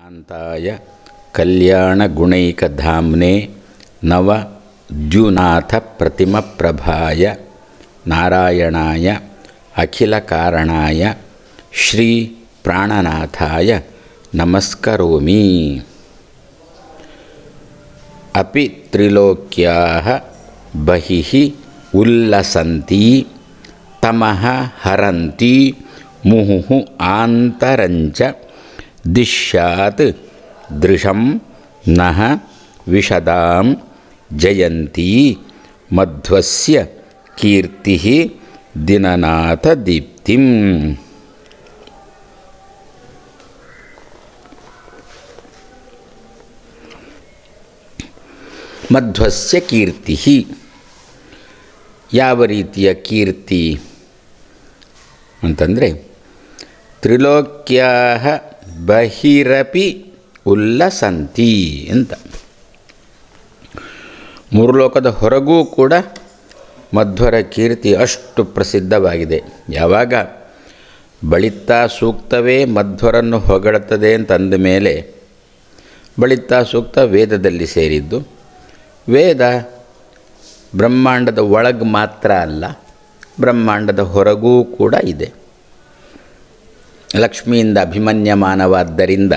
ಕಾಂತಾಯ ಕಲ್ಯಾಣಗುಣೈಕಧಾಮ್ನೇ ನವದ್ಯುನಾಥ ಪ್ರತಿಮಪ್ರಭಾಯ ನಾರಾಯಣಾಯ ಅಖಿಲಕಾರಣಾಯ ಶ್ರೀ ಪ್ರಾಣನಾಥಾಯ ನಮಸ್ಕರೋಮಿ. ಅಪಿ ತ್ರಿಲೋಕ್ಯಾಃ ಬಹಿಃ ಉಲ್ಲಸಂತಿ ತಮಃ ಹರಂತಿ ಮುಹುಃ ಆಂತರಂಚ ದಿಶ್ಯಾತ್ ದೃಶಂ ನಃ ವಿಶದಾಂ ಜಯಂತಿ ಮಧ್ವಸ್ಯ ಕೀರ್ತಿಃ ದಿನನಾಥ ದೀಪ್ತಿಂ. ಮಧ್ವಸ್ಯ ಕೀರ್ತಿ ಯಾವ ರೀತಿಯ ಕೀರ್ತಿ ಅಂತಂದರೆ, ತ್ರಿಲೋಕ್ಯಾಃ ಬಹಿರಪಿ ಉಲ್ಲಸಂತಿ ಅಂತ. ಮೂರು ಲೋಕದ ಹೊರಗೂ ಕೂಡ ಮಧ್ವರ ಕೀರ್ತಿ ಅಷ್ಟು ಪ್ರಸಿದ್ಧವಾಗಿದೆ. ಯಾವಾಗ ಬಳಿತಾ ಸೂಕ್ತವೇ ಮಧ್ವರನ್ನು ಹೊಗಳುತ್ತದೆ ಅಂತಂದ ಮೇಲೆ, ಬಳಿತಾ ಸೂಕ್ತ ವೇದದಲ್ಲಿ ಸೇರಿದ್ದು. ವೇದ ಬ್ರಹ್ಮಾಂಡದ ಒಳಗೆ ಮಾತ್ರ ಅಲ್ಲ, ಬ್ರಹ್ಮಾಂಡದ ಹೊರಗೂ ಕೂಡ ಇದೆ. ಲಕ್ಷ್ಮಿಯಿಂದ ಅಭಿಮನ್ಯಮಾನವಾದ್ದರಿಂದ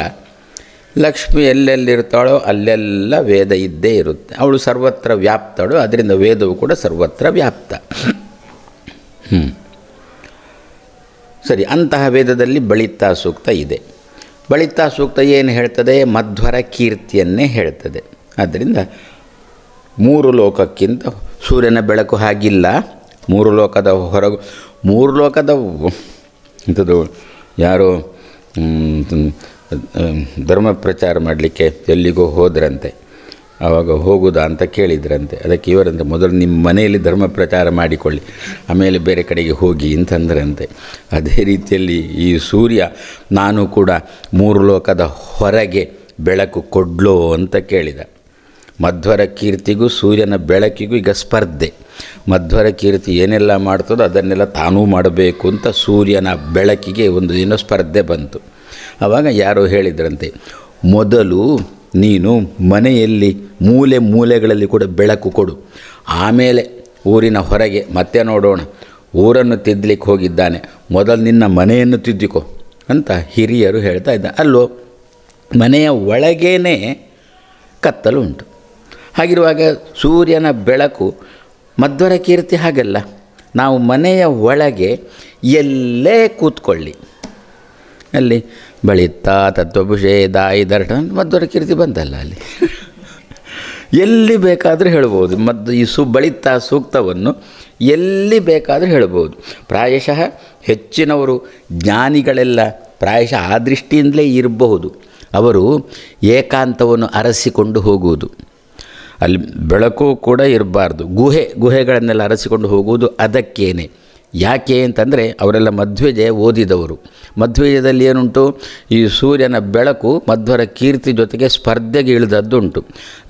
ಲಕ್ಷ್ಮಿ ಎಲ್ಲೆಲ್ಲಿರ್ತಾಳೋ ಅಲ್ಲೆಲ್ಲ ವೇದ ಇದ್ದೇ ಇರುತ್ತೆ. ಅವಳು ಸರ್ವತ್ರ ವ್ಯಾಪ್ತಳು, ಅದರಿಂದ ವೇದವು ಕೂಡ ಸರ್ವತ್ರ ವ್ಯಾಪ್ತ. ಸರಿ, ಅಂತಹ ವೇದದಲ್ಲಿ ಬಳಿತಾ ಸೂಕ್ತ ಇದೆ. ಬಳಿತಾ ಸೂಕ್ತ ಏನು ಹೇಳ್ತದೆ? ಮಧ್ವರ ಕೀರ್ತಿಯನ್ನೇ ಹೇಳ್ತದೆ. ಆದ್ದರಿಂದ ಮೂರು ಲೋಕಕ್ಕಿಂತ ಸೂರ್ಯನ ಬೆಳಕು ಹಾಗಿಲ್ಲ. ಮೂರು ಲೋಕದ ಹೊರಗು, ಮೂರು ಲೋಕದ ಇಂಥದ್ದು ಯಾರೋ ಧರ್ಮ ಪ್ರಚಾರ ಮಾಡಲಿಕ್ಕೆ ಎಲ್ಲಿಗೋ ಹೋದ್ರಂತೆ. ಆವಾಗ ಹೋಗುದಾ ಅಂತ ಕೇಳಿದ್ರಂತೆ. ಅದಕ್ಕೆ ಇವರಂತೆ, ಮೊದಲು ನಿಮ್ಮ ಮನೆಯಲ್ಲಿ ಧರ್ಮ ಪ್ರಚಾರ ಮಾಡಿಕೊಳ್ಳಿ, ಆಮೇಲೆ ಬೇರೆ ಕಡೆಗೆ ಹೋಗಿ ಅಂತಂದ್ರಂತೆ. ಅದೇ ರೀತಿಯಲ್ಲಿ ಈ ಸೂರ್ಯ ನಾನು ಕೂಡ ಮೂರು ಲೋಕದ ಹೊರಗೆ ಬೆಳಕು ಕೊಡ್ಲೋ ಅಂತ ಕೇಳಿದ. ಮಧ್ವರ ಕೀರ್ತಿಗೂ ಸೂರ್ಯನ ಬೆಳಕಿಗೂ ಈಗ ಸ್ಪರ್ಧೆ. ಮಧ್ವರ ಕೀರ್ತಿ ಏನೆಲ್ಲ ಮಾಡ್ತದೋ ಅದನ್ನೆಲ್ಲ ತಾನೂ ಮಾಡಬೇಕು ಅಂತ ಸೂರ್ಯನ ಬೆಳಕಿಗೆ ಒಂದು ದಿನ ಸ್ಪರ್ಧೆ ಬಂತು. ಆವಾಗ ಯಾರೋ ಹೇಳಿದ್ರಂತೆ, ಮೊದಲು ನೀನು ಮನೆಯಲ್ಲಿ ಮೂಲೆ ಮೂಲೆಗಳಲ್ಲಿ ಕೂಡ ಬೆಳಕು ಕೊಡು, ಆಮೇಲೆ ಊರಿನ ಹೊರಗೆ ಮತ್ತೆ ನೋಡೋಣ. ಊರನ್ನು ತಿದ್ದಲಿಕ್ಕೆ ಹೋಗಿದ್ದಾನೆ, ಮೊದಲು ನಿನ್ನ ಮನೆಯನ್ನು ತಿದ್ದಿಕೋ ಅಂತ ಹಿರಿಯರು ಹೇಳ್ತಾ ಇದ್ದಾರೆ. ಅಲ್ಲೋ, ಮನೆಯ ಒಳಗೇ ಕತ್ತಲು ಉಂಟು. ಹಾಗಿರುವಾಗ ಸೂರ್ಯನ ಬೆಳಕು, ಮಧ್ವರ ಕೀರ್ತಿ ಹಾಗಲ್ಲ. ನಾವು ಮನೆಯ ಒಳಗೆ ಎಲ್ಲೇ ಕೂತ್ಕೊಳ್ಳಿ, ಅಲ್ಲಿ ಬಳಿತಾ ತತ್ವಭುಷೇದಾಯಿ ದರ್ಶನ ಮಧ್ವರ ಕೀರ್ತಿ ಬಂತಲ್ಲ, ಅಲ್ಲಿ ಎಲ್ಲಿ ಬೇಕಾದರೂ ಹೇಳ್ಬೋದು. ಈ ಬಳಿತಾ ಸೂಕ್ತವನ್ನು ಎಲ್ಲಿ ಬೇಕಾದರೂ ಹೇಳ್ಬೋದು. ಪ್ರಾಯಶಃ ಹೆಚ್ಚಿನವರು ಜ್ಞಾನಿಗಳೆಲ್ಲ ಪ್ರಾಯಶಃ ಆ ದೃಷ್ಟಿಯಿಂದಲೇ ಇರಬಹುದು. ಅವರು ಏಕಾಂತವನ್ನು ಅರಸಿಕೊಂಡು ಹೋಗುವುದು, ಅಲ್ಲಿ ಬೆಳಕು ಕೂಡ ಇರಬಾರ್ದು, ಗುಹೆಗಳನ್ನೆಲ್ಲ ಅರಸಿಕೊಂಡು ಹೋಗುವುದು. ಅದಕ್ಕೇನೆ. ಯಾಕೆ ಅಂತಂದರೆ, ಅವರೆಲ್ಲ ಮಧ್ವಜೆ ಓದಿದವರು. ಮಧ್ವಜದಲ್ಲಿ ಏನುಂಟು? ಈ ಸೂರ್ಯನ ಬೆಳಕು ಮಧ್ವರ ಕೀರ್ತಿ ಜೊತೆಗೆ ಸ್ಪರ್ಧೆಗೆ ಇಳಿದದ್ದುಂಟು.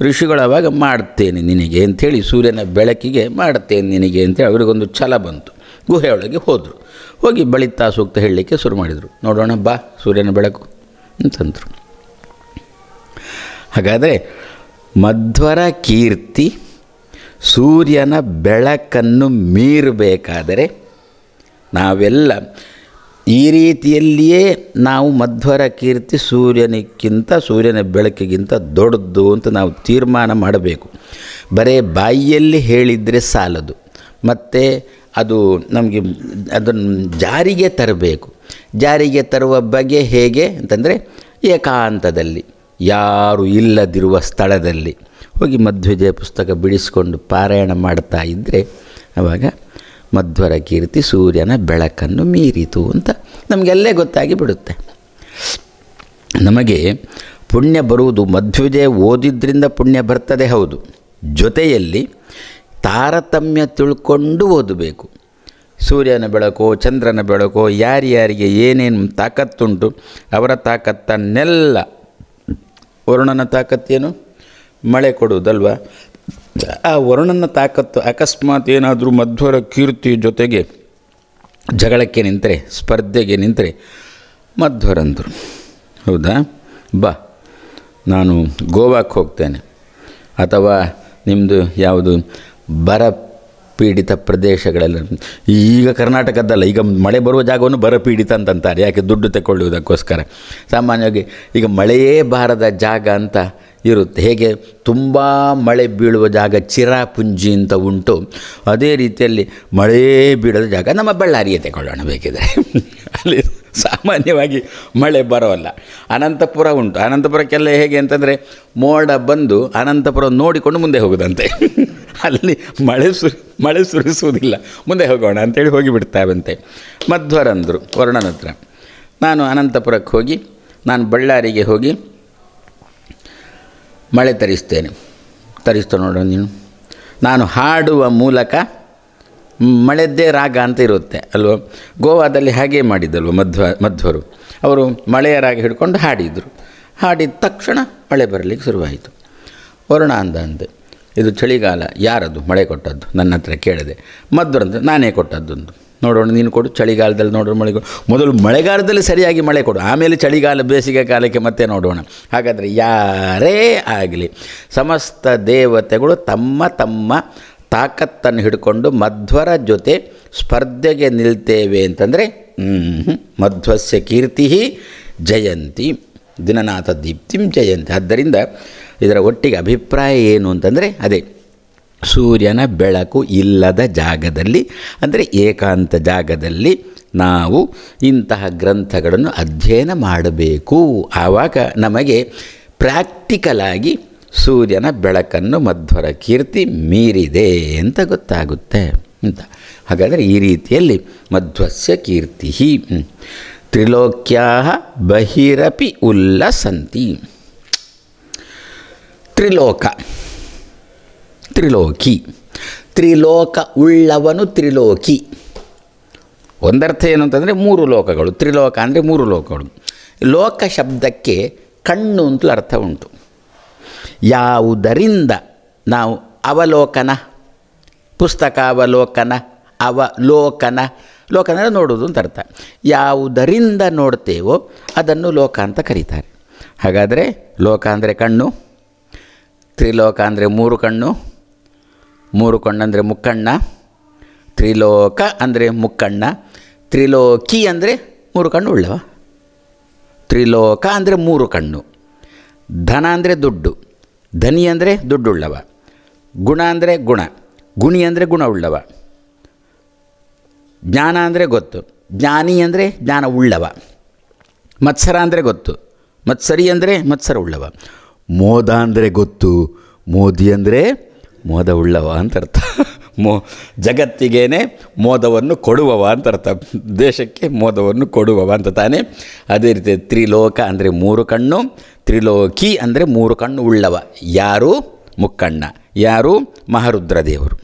ಋಷಿಗಳು ಅವಾಗ ಮಾಡ್ತೇನೆ ನಿನಗೆ ಅಂಥೇಳಿ, ಸೂರ್ಯನ ಬೆಳಕಿಗೆ ಮಾಡ್ತೇನೆ ನಿನಗೆ ಅಂತೇಳಿ ಅವರಿಗೊಂದು ಛಲ ಬಂತು. ಗುಹೆಯೊಳಗೆ ಹೋದರು. ಹೋಗಿ ಬಳಿತಾ ಸೂಕ್ತ ಹೇಳಲಿಕ್ಕೆ ಶುರು ಮಾಡಿದರು. ನೋಡೋಣ ಬಾ ಸೂರ್ಯನ ಬೆಳಕು ಅಂತಂದರು. ಹಾಗಾದರೆ ಮಧ್ವರ ಕೀರ್ತಿ ಸೂರ್ಯನ ಬೆಳಕನ್ನು ಮೀರಬೇಕಾದರೆ ನಾವೆಲ್ಲ ಈ ರೀತಿಯಲ್ಲಿಯೇ ನಾವು ಮಧ್ವರ ಕೀರ್ತಿ ಸೂರ್ಯನ ಬೆಳಕಿಗಿಂತ ದೊಡ್ಡದು ಅಂತ ನಾವು ತೀರ್ಮಾನ ಮಾಡಬೇಕು. ಬರೀ ಬಾಯಿಯಲ್ಲಿ ಹೇಳಿದರೆ ಸಾಲದು, ಮತ್ತು ಅದು ನಮಗೆ ಅದನ್ನು ಜಾರಿಗೆ ತರಬೇಕು. ಜಾರಿಗೆ ತರುವ ಬಗೆ ಹೇಗೆ ಅಂತಂದರೆ, ಏಕಾಂತದಲ್ಲಿ ಯಾರು ಇಲ್ಲದಿರುವ ಸ್ಥಳದಲ್ಲಿ ಹೋಗಿ ಮಧ್ವಜಯ ಪುಸ್ತಕ ಬಿಡಿಸಿಕೊಂಡು ಪಾರಾಯಣ ಮಾಡ್ತಾ ಇದ್ದರೆ ಆವಾಗ ಮಧ್ವರ ಕೀರ್ತಿ ಸೂರ್ಯನ ಬೆಳಕನ್ನು ಮೀರಿತು ಅಂತ ನಮಗೆಲ್ಲೇ ಗೊತ್ತಾಗಿ ಬಿಡುತ್ತೆ. ನಮಗೆ ಪುಣ್ಯ ಬರುವುದು ಮಧ್ವಜಯ ಓದಿದ್ರಿಂದ ಪುಣ್ಯ ಬರ್ತದೆ, ಹೌದು. ಜೊತೆಯಲ್ಲಿ ತಾರತಮ್ಯ ತಿಳ್ಕೊಂಡು ಓದಬೇಕು. ಸೂರ್ಯನ ಬೆಳಕೋ ಚಂದ್ರನ ಬೆಳಕೋ ಯಾರ್ಯಾರಿಗೆ ಏನೇನು ತಾಕತ್ತುಂಟು ಅವರ ತಾಕತ್ತನ್ನೆಲ್ಲ, ವರುಣನ ತಾಕತ್ತೇನು? ಮಳೆ ಕೊಡುವುದಲ್ವ. ಆ ವರುಣನ ತಾಕತ್ತು ಅಕಸ್ಮಾತ್ ಏನಾದರೂ ಮಧ್ವರ ಕೀರ್ತಿ ಜೊತೆಗೆ ಜಗಳಕ್ಕೆ ನಿಂತರೆ, ಸ್ಪರ್ಧೆಗೆ ನಿಂತರೆ ಮಧ್ವರಂದರು. ಹೌದಾ? ಬಾ ನಾನು ಗೋವಾಕ್ಕೆ ಹೋಗ್ತೇನೆ, ಅಥವಾ ನಿಮ್ಮದು ಯಾವುದು ಬರ ಪೀಡಿತ ಪ್ರದೇಶಗಳೆಲ್ಲ, ಈಗ ಕರ್ನಾಟಕದ್ದಲ್ಲ, ಈಗ ಮಳೆ ಬರುವ ಜಾಗವನ್ನು ಬರಪೀಡಿತ ಅಂತಂತಾರೆ. ಯಾಕೆ? ದುಡ್ಡು ತಗೊಳ್ಳುವುದಕ್ಕೋಸ್ಕರ. ಸಾಮಾನ್ಯವಾಗಿ ಈಗ ಮಳೆಯೇ ಬಾರದ ಜಾಗ ಅಂತ ಇರುತ್ತೆ. ಹೇಗೆ ತುಂಬ ಮಳೆ ಬೀಳುವ ಜಾಗ ಚಿರಾಪುಂಜಿ ಅಂತ ಉಂಟು, ಅದೇ ರೀತಿಯಲ್ಲಿ ಮಳೆಯೇ ಬೀಳದ ಜಾಗ ನಮ್ಮ ಬಳ್ಳಾರಿಯೇ ತಗೊಳ್ಳೋಣ ಬೇಕಿದ್ರೆ. ಅಲ್ಲಿ ಸಾಮಾನ್ಯವಾಗಿ ಮಳೆ ಬರೋಲ್ಲ. ಅನಂತಪುರ ಉಂಟು. ಅನಂತಪುರಕ್ಕೆಲ್ಲ ಹೇಗೆ ಅಂತಂದರೆ ಮೋಡ ಬಂದು ಅನಂತಪುರ ನೋಡಿಕೊಂಡು ಮುಂದೆ ಹೋಗೋದಂತೆ. ಅಲ್ಲಿ ಮಳೆ ಸುರಿಸುವುದಿಲ್ಲ, ಮುಂದೆ ಹೋಗೋಣ ಅಂತೇಳಿ ಹೋಗಿಬಿಡ್ತಾವಂತೆ. ಮಧ್ವರಂದರು ವರ್ಣನ ಹತ್ರ. ನಾನು ಅನಂತಪುರಕ್ಕೆ ಹೋಗಿ ನಾನು ಬಳ್ಳಾರಿಗೆ ಹೋಗಿ ಮಳೆ ತರಿಸ್ತೇನೆ. ತರಿಸ್ತಾ ನೋಡೋಣ ನೀನು. ನಾನು ಹಾಡುವ ಮೂಲಕ ಮಳೆದ್ದೇ ರಾಗ ಅಂತ ಇರುತ್ತೆ ಅಲ್ವ. ಗೋವಾದಲ್ಲಿ ಹಾಗೇ ಮಾಡಿದ್ದಲ್ವ ಮಧ್ವರು. ಅವರು ಮಳೆಯ ರಾಗ ಹಿಡ್ಕೊಂಡು ಹಾಡಿದರು. ಹಾಡಿದ ತಕ್ಷಣ ಮಳೆ ಬರಲಿಕ್ಕೆ ಶುರುವಾಯಿತು. ವರುಣ ಅಂದೆ, ಇದು ಚಳಿಗಾಲ, ಯಾರದು ಮಳೆ ಕೊಟ್ಟದ್ದು? ನನ್ನ ಹತ್ರ ಕೇಳಿದೆ. ಮಧ್ವರಂತೆ, ನಾನೇ ಕೊಟ್ಟದ್ದೊಂದು. ನೋಡೋಣ, ನೀನು ಕೊಡು. ಚಳಿಗಾಲದಲ್ಲಿ ನೋಡೋಣ ಮಳೆ ಕೊಡು. ಮೊದಲು ಮಳೆಗಾಲದಲ್ಲಿ ಸರಿಯಾಗಿ ಮಳೆ ಕೊಡು, ಆಮೇಲೆ ಚಳಿಗಾಲ ಬೇಸಿಗೆ ಕಾಲಕ್ಕೆ ಮತ್ತೆ ನೋಡೋಣ. ಹಾಗಾದರೆ ಯಾರೇ ಆಗಲಿ ಸಮಸ್ತ ದೇವತೆಗಳು ತಮ್ಮ ತಮ್ಮ ತಾಕತ್ತನ್ನು ಹಿಡ್ಕೊಂಡು ಮಧ್ವರ ಜೊತೆ ಸ್ಪರ್ಧೆಗೆ ನಿಲ್ತೇವೆ ಅಂತಂದರೆ ಮಧ್ವಸ್ಯ ಕೀರ್ತಿ ಜಯಂತಿ ದಿನನಾಥ ದೀಪ್ತಿಂ ಜಯಂತಿ. ಆದ್ದರಿಂದ ಇದರ ಒಟ್ಟಿಗೆ ಅಭಿಪ್ರಾಯ ಏನು ಅಂತಂದರೆ ಅದೇ, ಸೂರ್ಯನ ಬೆಳಕು ಇಲ್ಲದ ಜಾಗದಲ್ಲಿ, ಅಂದರೆ ಏಕಾಂತ ಜಾಗದಲ್ಲಿ ನಾವು ಇಂತಹ ಗ್ರಂಥಗಳನ್ನು ಅಧ್ಯಯನ ಮಾಡಬೇಕು. ಆವಾಗ ನಮಗೆ ಪ್ರಾಕ್ಟಿಕಲಾಗಿ ಸೂರ್ಯನ ಬೆಳಕನ್ನು ಮಧ್ವರ ಕೀರ್ತಿ ಮೀರಿದೆ ಅಂತ ಗೊತ್ತಾಗುತ್ತೆ ಅಂತ. ಹಾಗಾದರೆ ಈ ರೀತಿಯಲ್ಲಿ ಮಧ್ವಸ್ಯ ಕೀರ್ತಿ ತ್ರಿಲೋಕ್ಯಾ ಬಹಿರಪಿ ಉಲ್ಲಸಂತಿ. ತ್ರಿಲೋಕಿ, ತ್ರಿಲೋಕ ಉಳ್ಳವನು ತ್ರಿಲೋಕಿ. ಒಂದರ್ಥ ಏನು ಅಂತಂದರೆ 3 ಲೋಕಗಳು. ತ್ರಿಲೋಕ ಅಂದರೆ 3 ಲೋಕಗಳು. ಲೋಕ ಶಬ್ದಕ್ಕೆ ಕಣ್ಣು ಅಂತಲೂ ಅರ್ಥ ಉಂಟು. ಯಾವುದರಿಂದ ನಾವು ಅವಲೋಕನ, ಪುಸ್ತಕಾವಲೋಕನ, ಅವಲೋಕನ, ಲೋಕನ ನೋಡುವುದು ಅಂತ ಅರ್ಥ. ಯಾವುದರಿಂದ ನೋಡ್ತೇವೋ ಅದನ್ನು ಲೋಕ ಅಂತ ಕರೀತಾರೆ. ಹಾಗಾದರೆ ಲೋಕ ಅಂದರೆ ಕಣ್ಣು, ತ್ರಿಲೋಕ ಅಂದರೆ 3 ಕಣ್ಣು, 3 ಕಣ್ಣಂದರೆ ಮುಕ್ಕಣ್ಣ, ತ್ರಿಲೋಕ ಅಂದರೆ ಮುಕ್ಕಣ್ಣ, ತ್ರಿಲೋಕಿ ಅಂದರೆ 3 ಕಣ್ಣು ಉಳ್ಳವ. ತ್ರಿಲೋಕ ಅಂದರೆ 3 ಕಣ್ಣು. ಧನ ಅಂದರೆ ದುಡ್ಡು, ಧನಿ ಅಂದರೆ ದುಡ್ಡುಳ್ಳವ. ಗುಣ ಅಂದರೆ ಗುಣ, ಗುಣಿ ಅಂದರೆ ಗುಣ ಉಳ್ಳವ. ಜ್ಞಾನ ಅಂದರೆ ಗೊತ್ತು, ಜ್ಞಾನಿ ಅಂದರೆ ಜ್ಞಾನ ಉಳ್ಳವ. ಮತ್ಸರ ಅಂದರೆ ಗೊತ್ತು, ಮತ್ಸರಿ ಅಂದರೆ ಮತ್ಸರ ಉಳ್ಳವ. ಮೋದ ಅಂದರೆ ಗೊತ್ತು, ಮೋದಿ ಅಂದರೆ ಮೋದ ಉಳ್ಳವ ಅಂತ ಅರ್ಥ. ಜಗತ್ತಿಗೇನೆ ಮೋದವನ್ನು ಕೊಡುವವ ಅಂತ ಅರ್ಥ, ದೇಶಕ್ಕೆ ಮೋದವನ್ನು ಕೊಡುವವ ಅಂತ ತಾನೇ. ಅದೇ ರೀತಿ ತ್ರಿಲೋಕ ಅಂದರೆ 3 ಕಣ್ಣು, ತ್ರಿಲೋಕಿ ಅಂದರೆ 3 ಕಣ್ಣು ಉಳ್ಳವ. ಯಾರು? ಮುಕ್ಕಣ್ಣ. ಯಾರು? ಮಹಾರುದ್ರದೇವರು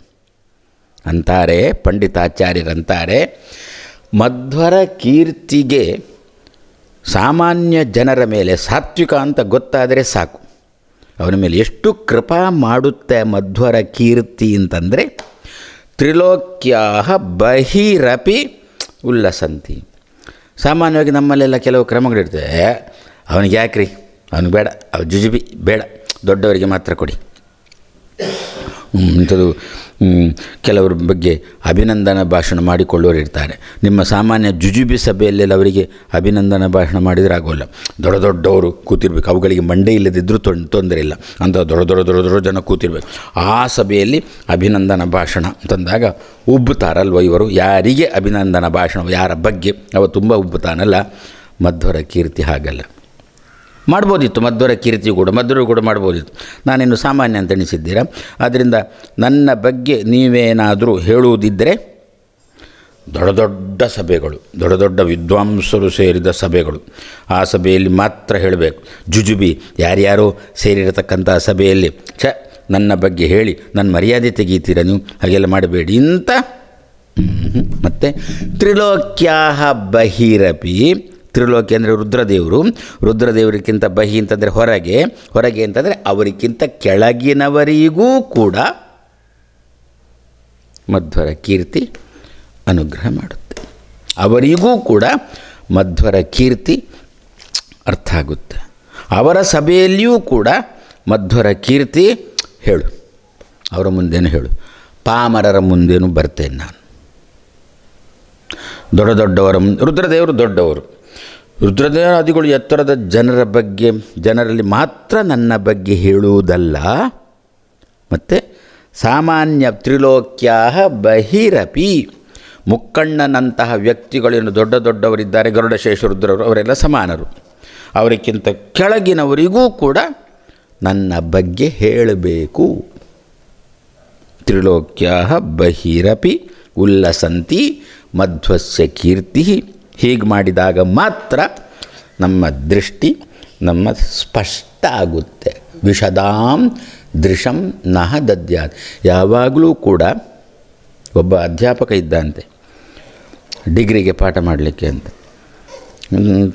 ಅಂತಾರೆ. ಪಂಡಿತಾಚಾರ್ಯರಂತಾರೆ, ಮಧ್ವರ ಕೀರ್ತಿಗೆ ಸಾಮಾನ್ಯ ಜನರ ಮೇಲೆ ಸಾತ್ವಿಕ ಅಂತ ಗೊತ್ತಾದರೆ ಸಾಕು, ಅವನ ಮೇಲೆ ಎಷ್ಟು ಕೃಪಾ ಮಾಡುತ್ತೆ ಮಧ್ವರ ಕೀರ್ತಿ ಅಂತಂದರೆ, ತ್ರಿಲೋಕ್ಯಾ ಬಹಿರಪಿ ಉಲ್ಲಸಂತಿ. ಸಾಮಾನ್ಯವಾಗಿ ನಮ್ಮಲ್ಲೆಲ್ಲ ಕೆಲವು ಕ್ರಮಗಳಿರ್ತವೆ. ಅವನಿಗೆ ಯಾಕ್ರಿ, ಅವನಿಗೆ ಬೇಡ, ಅವ ಜುಜುಬಿ ಬೇಡ, ದೊಡ್ಡವರಿಗೆ ಮಾತ್ರ ಕೊಡಿ. ಇಂಥದ್ದು ಕೆಲವ್ರ ಬಗ್ಗೆ ಅಭಿನಂದನಾ ಭಾಷಣ ಮಾಡಿಕೊಳ್ಳೋರು ಇರ್ತಾರೆ. ನಿಮ್ಮ ಸಾಮಾನ್ಯ ಜುಜುಬಿ ಸಭೆಯಲ್ಲೆಲ್ಲ ಅವರಿಗೆ ಅಭಿನಂದನಾ ಭಾಷಣ ಮಾಡಿದರೆ ಆಗೋಲ್ಲ. ದೊಡ್ಡ ದೊಡ್ಡವರು ಕೂತಿರ್ಬೇಕು, ಅವುಗಳಿಗೆ ಮಂಡೆ ಇಲ್ಲದಿದ್ದರೂ ತೊಂದರೆ ಇಲ್ಲ ಅಂತ ದೊಡ್ಡ ಜನ ಕೂತಿರ್ಬೇಕು. ಆ ಸಭೆಯಲ್ಲಿ ಅಭಿನಂದನಾ ಭಾಷಣ ಅಂತಂದಾಗ ಉಬ್ಬುತ್ತಾರಲ್ವ ಇವರು. ಯಾರಿಗೆ ಅಭಿನಂದನಾ ಭಾಷಣ, ಯಾರ ಬಗ್ಗೆ ಅವ ತುಂಬ ಉಬ್ಬುತ್ತಾನಲ್ಲ. ಮಧ್ವರ ಕೀರ್ತಿ ಹಾಗಲ್ಲ. ಮಾಡ್ಬೋದಿತ್ತು ಮಧ್ವರ ಕೀರ್ತಿ ಕೂಡ, ಮಧ್ವರು ಕೂಡ ಮಾಡ್ಬೋದಿತ್ತು. ನಾನಿನ್ನು ಸಾಮಾನ್ಯ ಅಂತ ಎಣಿಸಿದ್ದೀರಾ. ಆದ್ದರಿಂದ ನನ್ನ ಬಗ್ಗೆ ನೀವೇನಾದರೂ ಹೇಳುವುದಿದ್ದರೆ ದೊಡ್ಡ ದೊಡ್ಡ ಸಭೆಗಳು, ದೊಡ್ಡ ದೊಡ್ಡ ವಿದ್ವಾಂಸರು ಸೇರಿದ ಸಭೆಗಳು, ಆ ಸಭೆಯಲ್ಲಿ ಮಾತ್ರ ಹೇಳಬೇಕು. ಜುಜುಬಿ ಯಾರ್ಯಾರೋ ಸೇರಿರತಕ್ಕಂಥ ಸಭೆಯಲ್ಲಿ ನನ್ನ ಬಗ್ಗೆ ಹೇಳಿ ನನ್ನ ಮರ್ಯಾದೆ ತೆಗೀತೀರ ನೀವು, ಹಾಗೆಲ್ಲ ಮಾಡಬೇಡಿ ಅಂತ. ಮತ್ತು ತ್ರಿಲೋಕ್ಯಾ ಬಹಿರಪಿ, ತ್ರಿಲೋಕಿ ಅಂದರೆ ರುದ್ರದೇವರು, ರುದ್ರದೇವರಿಗಿಂತ ಬಹಿ ಅಂತಂದರೆ ಹೊರಗೆ, ಹೊರಗೆ ಅಂತಂದರೆ ಅವರಿಗಿಂತ ಕೆಳಗಿನವರಿಗೂ ಕೂಡ ಮಧ್ವರ ಕೀರ್ತಿ ಅನುಗ್ರಹ ಮಾಡುತ್ತೆ. ಅವರಿಗೂ ಕೂಡ ಮಧ್ವರ ಕೀರ್ತಿ ಅರ್ಥ ಆಗುತ್ತೆ. ಅವರ ಸಭೆಯಲ್ಲಿಯೂ ಕೂಡ ಮಧ್ವರ ಕೀರ್ತಿ ಹೇಳು, ಅವರ ಮುಂದೇನು ಹೇಳು, ಪಾಮರರ ಮುಂದೇನು ಬರ್ತೇನೆ ನಾನು. ದೊಡ್ಡ ದೊಡ್ಡವರ ರುದ್ರದೇವರು ದೊಡ್ಡವರು, ರುದ್ರದೇವರಾದಿಗಳು ಎತ್ತರದ ಜನರ ಬಗ್ಗೆ, ಜನರಲ್ಲಿ ಮಾತ್ರ ನನ್ನ ಬಗ್ಗೆ ಹೇಳುವುದಲ್ಲ, ಮತ್ತು ಸಾಮಾನ್ಯ ತ್ರಿಲೋಕ್ಯಾ ಬಹಿರಪಿ, ಮುಕ್ಕಣ್ಣನಂತಹ ವ್ಯಕ್ತಿಗಳೇನು ದೊಡ್ಡ ದೊಡ್ಡವರಿದ್ದಾರೆ, ಗರುಡಶೇಷ ರುದ್ರರು ಅವರೆಲ್ಲ ಸಮಾನರು, ಅವರಿಗಿಂತ ಕೆಳಗಿನವರಿಗೂ ಕೂಡ ನನ್ನ ಬಗ್ಗೆ ಹೇಳಬೇಕು. ತ್ರಿಲೋಕ್ಯಾ ಬಹಿರಪಿ ಉಲ್ಲಸಂತಿ ಮಧ್ವಸ್ಯ ಕೀರ್ತಿ. ಹೀಗೆ ಮಾಡಿದಾಗ ಮಾತ್ರ ನಮ್ಮ ದೃಷ್ಟಿ ನಮ್ಮ ಸ್ಪಷ್ಟ ಆಗುತ್ತೆ. ವಿಶದಾಂ ದೃಶಂ ನಹ ದದ್ಯಾತ್. ಯಾವಾಗಲೂ ಕೂಡ ಒಬ್ಬ ಅಧ್ಯಾಪಕ ಇದ್ದಂತೆ, ಡಿಗ್ರಿಗೆ ಪಾಠ ಮಾಡಲಿಕ್ಕೆ ಅಂತ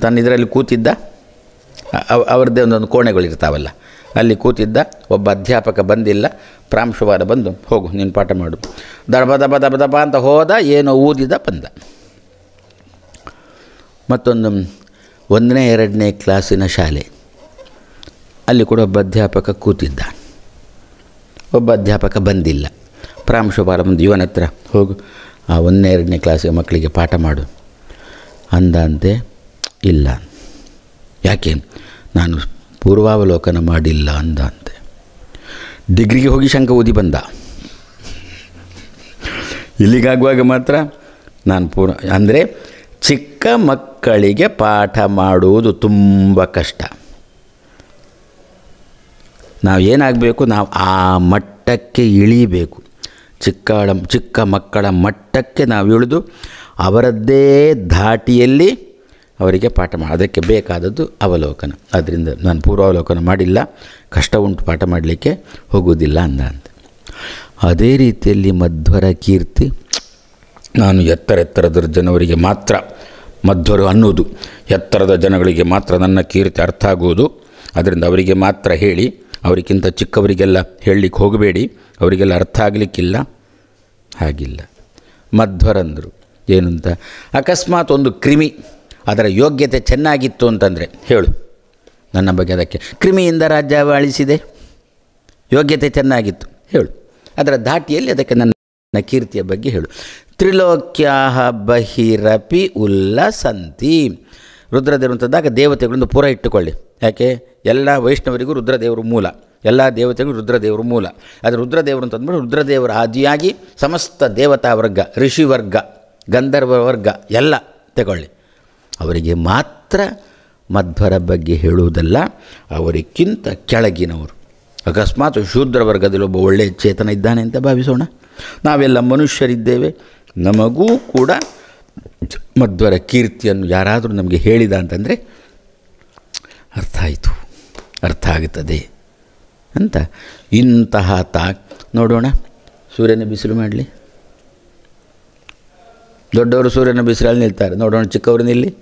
ತನ್ನ ಇದರಲ್ಲಿ ಕೂತಿದ್ದ, ಅವ್ರದ್ದೇ ಒಂದೊಂದು ಕೋಣೆಗಳಿರ್ತಾವಲ್ಲ, ಅಲ್ಲಿ ಕೂತಿದ್ದ. ಒಬ್ಬ ಅಧ್ಯಾಪಕ ಬಂದಿಲ್ಲ, ಪ್ರಾಂಶುಪಾಲ ಬಂದು ಹೋಗು ನೀನು ಪಾಠ ಮಾಡು, ದಬ ದಬ ದಬ ದಬ ಅಂತ ಹೋದ, ಏನೋ ಊದಿದ ಬಂದ. ಮತ್ತೊಂದು 1ನೇ 2ನೇ ಕ್ಲಾಸಿನ ಶಾಲೆ, ಅಲ್ಲಿ ಕೂಡ ಒಬ್ಬ ಅಧ್ಯಾಪಕ ಕೂತಿದ್ದ. ಒಬ್ಬ ಅಧ್ಯಾಪಕ ಬಂದಿಲ್ಲ, ಪ್ರಾಂಶುಪಾಲ ಬಂದು ಇವನ ಹತ್ರ ಹೋಗು ಆ 1ನೇ 2ನೇ ಕ್ಲಾಸಿಗೆ ಮಕ್ಕಳಿಗೆ ಪಾಠ ಮಾಡು ಅಂದಂತೆ. ಇಲ್ಲ, ಯಾಕೆ, ನಾನು ಪೂರ್ವಾವಲೋಕನ ಮಾಡಿಲ್ಲ ಅಂದಂತೆ. ಡಿಗ್ರಿಗೆ ಹೋಗಿ ಶಂಕ ಊದಿ ಬಂದ. ಇಲ್ಲಿಗಾಗುವಾಗ ಮಾತ್ರ ನಾನು ಅಂದರೆ ಚಿಕ್ಕ ಮಕ್ಕಳಿಗೆ ಪಾಠ ಮಾಡುವುದು ತುಂಬ ಕಷ್ಟ. ನಾವು ಏನಾಗಬೇಕು, ನಾವು ಆ ಮಟ್ಟಕ್ಕೆ ಇಳಿಬೇಕು. ಚಿಕ್ಕ ಮಕ್ಕಳ ಮಟ್ಟಕ್ಕೆ ನಾವು ಇಳಿದು ಅವರದ್ದೇ ಧಾಟಿಯಲ್ಲಿ ಅವರಿಗೆ ಪಾಠ ಅದಕ್ಕೆ ಬೇಕಾದದ್ದು ಅವಲೋಕನ. ಆದ್ದರಿಂದ ನಾನು ಪೂರ್ವಾವಲೋಕನ ಮಾಡಿಲ್ಲ, ಕಷ್ಟ ಉಂಟು ಪಾಠ ಮಾಡಲಿಕ್ಕೆ, ಹೋಗುವುದಿಲ್ಲ ಅಂದಂತೆ. ಅದೇ ರೀತಿಯಲ್ಲಿ ಮಧ್ವರ ಕೀರ್ತಿ, ನಾನು ಎತ್ತರೆತ್ತರದ ಜನವರಿಗೆ ಮಾತ್ರ, ಮಧ್ವರು ಅನ್ನೋದು ಎತ್ತರದ ಜನಗಳಿಗೆ ಮಾತ್ರ ನನ್ನ ಕೀರ್ತಿ ಅರ್ಥ ಆಗುವುದು, ಅದರಿಂದ ಅವರಿಗೆ ಮಾತ್ರ ಹೇಳಿ, ಅವರಿಗಿಂತ ಚಿಕ್ಕವರಿಗೆಲ್ಲ ಹೇಳಲಿಕ್ಕೆ ಹೋಗಬೇಡಿ, ಅವರಿಗೆಲ್ಲ ಅರ್ಥ ಆಗಲಿಕ್ಕಿಲ್ಲ. ಹಾಗಿಲ್ಲ. ಮಧ್ವರಂದರು ಏನು ಅಂತ, ಅಕಸ್ಮಾತ್ ಒಂದು ಕ್ರಿಮಿ ಅದರ ಯೋಗ್ಯತೆ ಚೆನ್ನಾಗಿತ್ತು ಅಂತಂದರೆ ಹೇಳು ನನ್ನ ಬಗ್ಗೆ, ಅದಕ್ಕೆ ಕ್ರಿಮಿಯಿಂದ ರಾಜ್ಯ ಆಳಿಸಿದೆ, ಯೋಗ್ಯತೆ ಚೆನ್ನಾಗಿತ್ತು ಹೇಳು, ಅದರ ಧಾಟಿಯಲ್ಲಿ ಅದಕ್ಕೆ ನನ್ನ ಕೀರ್ತಿಯ ಬಗ್ಗೆ ಹೇಳು. ತ್ರಿಲೋಕ್ಯಾ ಬಹಿರಪಿ ಉಲ್ಲಸಂತಿ. ರುದ್ರದೇವರು ಅಂತಂದಾಗ ದೇವತೆಗಳಿಂದ ಪೂರ ಇಟ್ಟುಕೊಳ್ಳಿ. ಯಾಕೆ, ಎಲ್ಲ ವೈಷ್ಣವರಿಗೂ ರುದ್ರದೇವರು ಮೂಲ, ಎಲ್ಲ ದೇವತೆಗಳು ರುದ್ರದೇವರು ಮೂಲ. ಆದರೆ ರುದ್ರದೇವರು ಅಂತಂದ್ಬಿಟ್ಟು ರುದ್ರದೇವರ ಆದಿಯಾಗಿ ಸಮಸ್ತ ದೇವತಾ ವರ್ಗ, ಋಷಿವರ್ಗ, ಗಂಧರ್ವ ವರ್ಗ ಎಲ್ಲ ತಗೊಳ್ಳಿ. ಅವರಿಗೆ ಮಾತ್ರ ಮಧ್ವರ ಬಗ್ಗೆ ಹೇಳುವುದಲ್ಲ, ಅವರಿಗಿಂತ ಕೆಳಗಿನವರು. ಅಕಸ್ಮಾತ್ ಶೂದ್ರ ವರ್ಗದಲ್ಲಿ ಒಬ್ಬ ಒಳ್ಳೆಯ ಚೇತನ ಇದ್ದಾನೆ ಅಂತ ಭಾವಿಸೋಣ, ನಾವೆಲ್ಲ ಮನುಷ್ಯರಿದ್ದೇವೆ, ನಮಗೂ ಕೂಡ ಮಧ್ವರ ಕೀರ್ತಿಯನ್ನು ಯಾರಾದರೂ ನಮಗೆ ಹೇಳಿದ ಅಂತಂದರೆ ಅರ್ಥ ಆಯಿತು, ಅರ್ಥ ಆಗುತ್ತದೆ ಅಂತ. ಇಂತಹ ನೋಡೋಣ, ಸೂರ್ಯನ ಬಿಸಿಲು ಮಾಡಲಿ, ದೊಡ್ಡವರು ಸೂರ್ಯನ ಬಿಸಿಲಲ್ಲಿ ನಿಲ್ತಾರೆ, ನೋಡೋಣ ಚಿಕ್ಕವರು ನಿಲ್ಲಿ.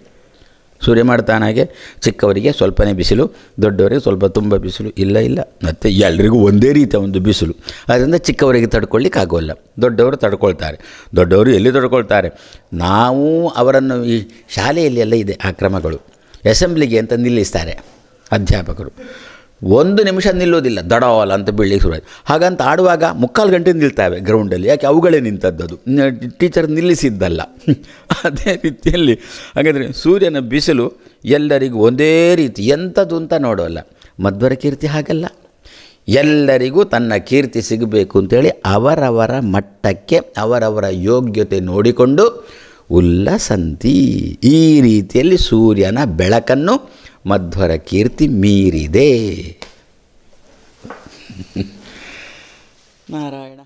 ಸೂರ್ಯ ಮಾಡ್ತಾನಾಗೆ ಚಿಕ್ಕವರಿಗೆ ಸ್ವಲ್ಪನೇ ಬಿಸಿಲು, ದೊಡ್ಡವರಿಗೆ ಸ್ವಲ್ಪ ತುಂಬ ಬಿಸಿಲು. ಇಲ್ಲ, ಮತ್ತು ಎಲ್ರಿಗೂ ಒಂದೇ ರೀತಿಯ ಒಂದು ಬಿಸಿಲು, ಅದರಿಂದ ಚಿಕ್ಕವರಿಗೆ ತಡ್ಕೊಳ್ಳಿಕ್ಕೆ ಆಗೋಲ್ಲ, ದೊಡ್ಡವರು ತಡ್ಕೊಳ್ತಾರೆ. ದೊಡ್ಡವರು ಎಲ್ಲಿ ತಡ್ಕೊಳ್ತಾರೆ, ನಾವು ಅವರನ್ನು ಈ ಶಾಲೆಯಲ್ಲಿ ಎಲ್ಲ ಇದೆ ಆ ಕ್ರಮಗಳು. ಅಸೆಂಬ್ಲಿಗೆ ಅಂತ ನಿಲ್ಲಿಸ್ತಾರೆ ಅಧ್ಯಾಪಕರು, 1 ನಿಮಿಷ ನಿಲ್ಲೋದಿಲ್ಲ, ದಡಾಲ್ ಅಂತ ಬೀಳಲಿಕ್ಕೆ ಶುರು ಆಯಿತು. ಹಾಗಂತ ಆಡುವಾಗ 3/4 ಗಂಟೆ ನಿಲ್ತಾವೆ ಗ್ರೌಂಡಲ್ಲಿ. ಯಾಕೆ, ಅವುಗಳೇ ನಿಂತದ್ದು, ಟೀಚರ್ ನಿಲ್ಲಿಸಿದ್ದಲ್ಲ. ಅದೇ ರೀತಿಯಲ್ಲಿ ಹಾಗಾದರೆ ಸೂರ್ಯನ ಬಿಸಿಲು ಎಲ್ಲರಿಗೂ ಒಂದೇ ರೀತಿ, ಎಂಥದ್ದು ಅಂತ ನೋಡೋಲ್ಲ. ಮಧ್ವರ ಕೀರ್ತಿ ಹಾಗಲ್ಲ, ಎಲ್ಲರಿಗೂ ತನ್ನ ಕೀರ್ತಿ ಸಿಗಬೇಕು ಅಂತೇಳಿ ಅವರವರ ಮಟ್ಟಕ್ಕೆ ಅವರವರ ಯೋಗ್ಯತೆ ನೋಡಿಕೊಂಡು ಉಲ್ಲಸಂತಿ. ಈ ರೀತಿಯಲ್ಲಿ ಸೂರ್ಯನ ಬೆಳಕನ್ನು ಮಧ್ವರ ಕೀರ್ತಿ ಮೀರಿದೆ. ನಾರಾಯಣ.